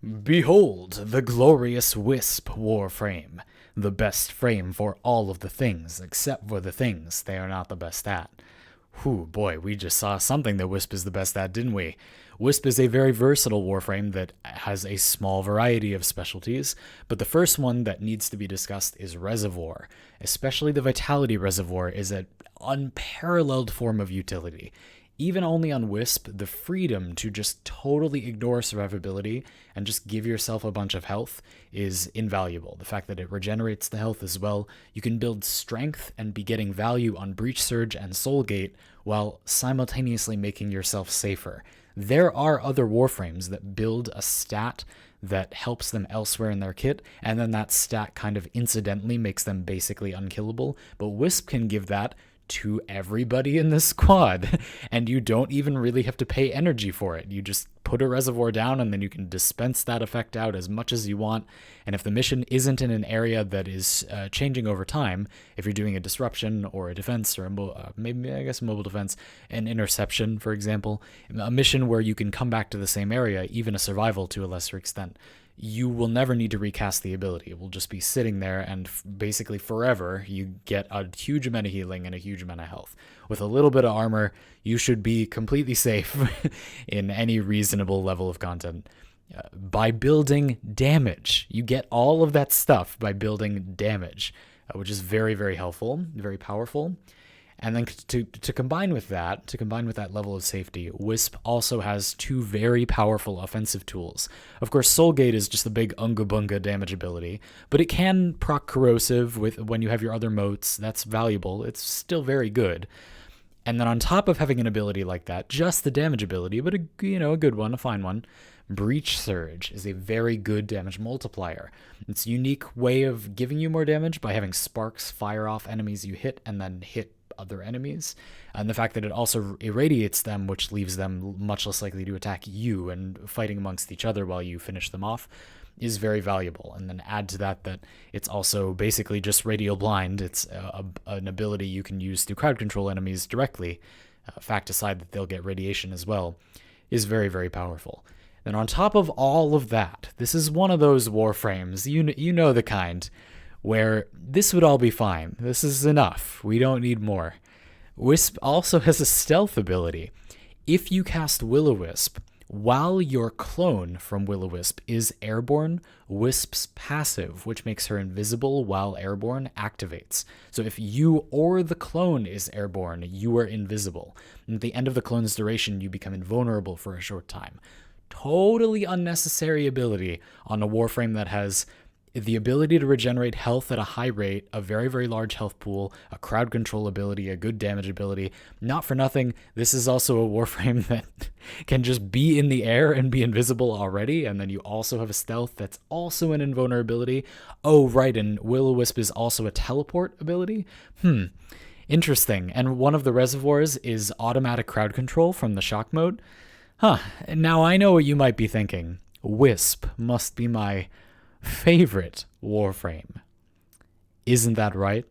Behold the glorious Wisp Warframe, the best frame for all of the things except for the things they are not the best at. Whew, boy, we just saw something that Wisp is the best at, didn't we? Wisp is a very versatile warframe that has a small variety of specialties, but the first one that needs to be discussed is Reservoir. Especially the Vitality Reservoir is an unparalleled form of utility. Even only on Wisp, the freedom to just totally ignore survivability and just give yourself a bunch of health is invaluable. The fact that it regenerates the health as well, you can build strength and be getting value on Breach Surge and Soulgate while simultaneously making yourself safer. There are other warframes that build a stat that helps them elsewhere in their kit, and then that stat kind of incidentally makes them basically unkillable, but Wisp can give that to everybody in the squad, and you don't even really have to pay energy for it. You just put a reservoir down and then you can dispense that effect out as much as you want. And if the mission isn't in an area that is changing over time, if you're doing a disruption or a defense or maybe I guess mobile defense, an interception, for example, a mission where you can come back to the same area, even a survival to a lesser extent, you will never need to recast the ability. It will just be sitting there, and basically forever you get a huge amount of healing and a huge amount of health. With a little bit of armor, you should be completely safe in any reasonable level of content. By building damage, you get all of that stuff by building damage, which is very, very helpful, very powerful. And then to combine with that level of safety, Wisp also has two very powerful offensive tools. Of course, Soulgate is just a big unga bunga damage ability, but it can proc corrosive when you have your other motes. That's valuable. It's still very good. And then on top of having an ability like that, just the damage ability, but a good one, a fine one, Breach Surge is a very good damage multiplier. It's a unique way of giving you more damage by having sparks fire off enemies you hit and then hit other enemies, and the fact that it also irradiates them, which leaves them much less likely to attack you, and fighting amongst each other while you finish them off is very valuable. And then add to that it's also basically just radial blind. It's an ability you can use to crowd control enemies directly, fact aside that they'll get radiation as well, is very, very powerful. Then on top of all of that, this is one of those warframes, you know the kind, where this would all be fine. This is enough. We don't need more. Wisp also has a stealth ability. If you cast Will-O-Wisp, while your clone from Will-O-Wisp is airborne, Wisp's passive, which makes her invisible while airborne, activates. So if you or the clone is airborne, you are invisible. And at the end of the clone's duration, you become invulnerable for a short time. Totally unnecessary ability on a warframe that has the ability to regenerate health at a high rate, a very, very large health pool, a crowd control ability, a good damage ability. Not for nothing, this is also a warframe that can just be in the air and be invisible already, and then you also have a stealth that's also an invulnerability. Oh, right, and Will-O-Wisp is also a teleport ability? Interesting. And one of the reservoirs is automatic crowd control from the shock mode. Now I know what you might be thinking. Wisp must be my favorite warframe. Isn't that right?